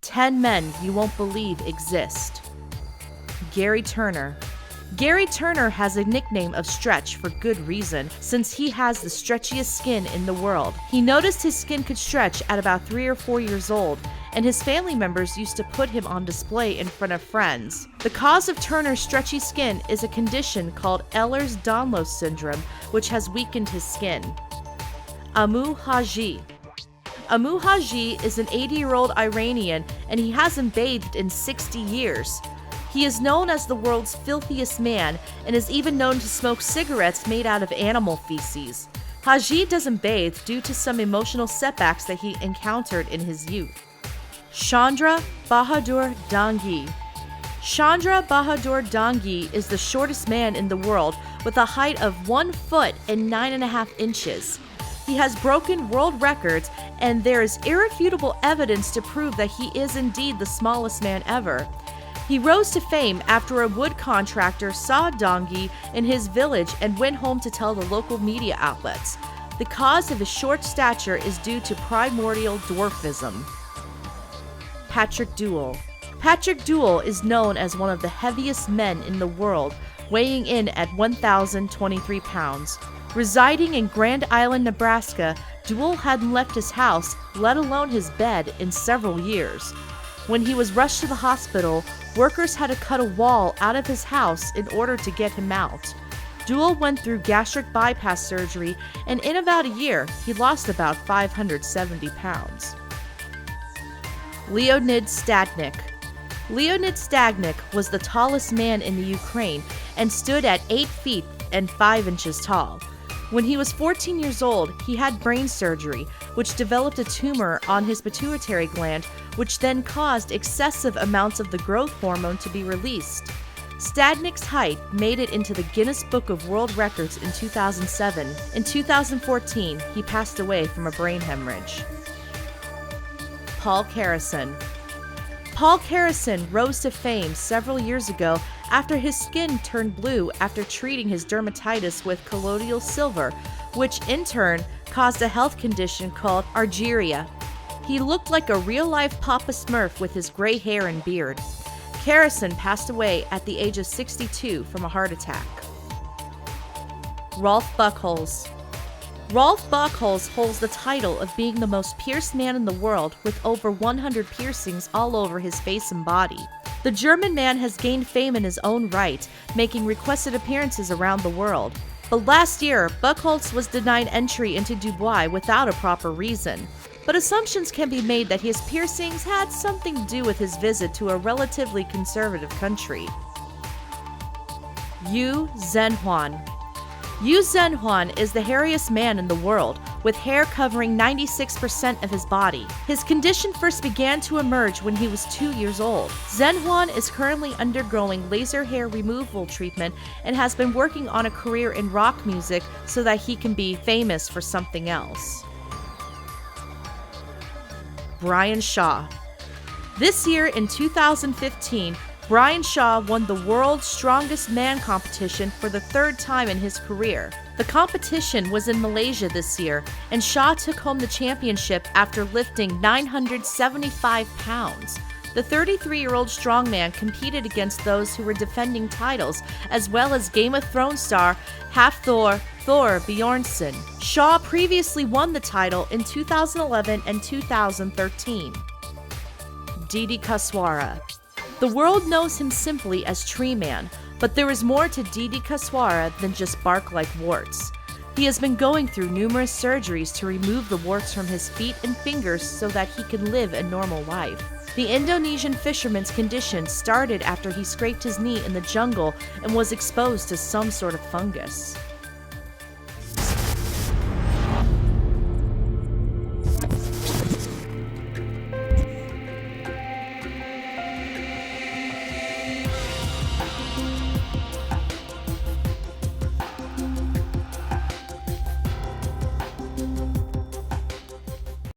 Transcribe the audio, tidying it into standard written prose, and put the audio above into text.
10 men you won't believe exist. Gary Turner. Gary Turner has a nickname of Stretch for good reason, since he has the stretchiest skin in the world. He noticed his skin could stretch at about 3 or 4 years old, and his family members used to put him on display in front of friends. The cause of Turner's stretchy skin is a condition called Ehlers-Danlos syndrome, which has weakened his skin. Amu Haji. Amu Haji is an 80-year-old Iranian, and he hasn't bathed in 60 years. He is known as the world's filthiest man and is even known to smoke cigarettes made out of animal feces. Haji doesn't bathe due to some emotional setbacks that he encountered in his youth. Chandra Bahadur Dangi. Chandra Bahadur Dangi is the shortest man in the world with a height of 1 foot and 9.5 inches. He has broken world records, and there is irrefutable evidence to prove that he is indeed the smallest man ever. He rose to fame after a wood contractor saw Dangi in his village and went home to tell the local media outlets. The cause of his short stature is due to primordial dwarfism. Patrick Dewell. Patrick Dewell is known as one of the heaviest men in the world, weighing in at 1,023 pounds. Residing in Grand Island, Nebraska, Dewell hadn't left his house, let alone his bed, in several years. When he was rushed to the hospital, workers had to cut a wall out of his house in order to get him out. Dewell went through gastric bypass surgery, and in about a year, he lost about 570 pounds. Leonid Stadnik. Leonid Stadnik was the tallest man in the Ukraine and stood at 8 feet and 5 inches tall. When he was 14 years old, he had brain surgery, which developed a tumor on his pituitary gland, which then caused excessive amounts of the growth hormone to be released. Stadnik's height made it into the Guinness Book of World Records in 2007. In 2014, he passed away from a brain hemorrhage. Paul Carrison. Paul Carrison rose to fame several years ago after his skin turned blue after treating his dermatitis with colloidal silver, which in turn caused a health condition called argyria. He looked like a real-life Papa Smurf with his gray hair and beard. Carrison passed away at the age of 62 from a heart attack. Rolf Buchholz. Rolf Buchholz holds the title of being the most pierced man in the world, with over 100 piercings all over his face and body. The German man has gained fame in his own right, making requested appearances around the world. But last year, Buchholz was denied entry into Dubai without a proper reason. But assumptions can be made that his piercings had something to do with his visit to a relatively conservative country. Yu Zhenhuan. Yu Zhenhuan is the hairiest man in the world, with hair covering 96% of his body. His condition first began to emerge when he was 2 years old. Zhenhuan is currently undergoing laser hair removal treatment and has been working on a career in rock music so that he can be famous for something else. Brian Shaw. This year in 2015, Brian Shaw won the World's Strongest Man competition for the 3rd time in his career. The competition was in Malaysia this year, and Shaw took home the championship after lifting 975 pounds. The 33-year-old strongman competed against those who were defending titles, as well as Game of Thrones star Thor Bjornsson. Shaw previously won the title in 2011 and 2013. Didi Kaswara. The world knows him simply as Tree Man, but there is more to Didi Kaswara than just bark-like warts. He has been going through numerous surgeries to remove the warts from his feet and fingers so that he can live a normal life. The Indonesian fisherman's condition started after he scraped his knee in the jungle and was exposed to some sort of fungus.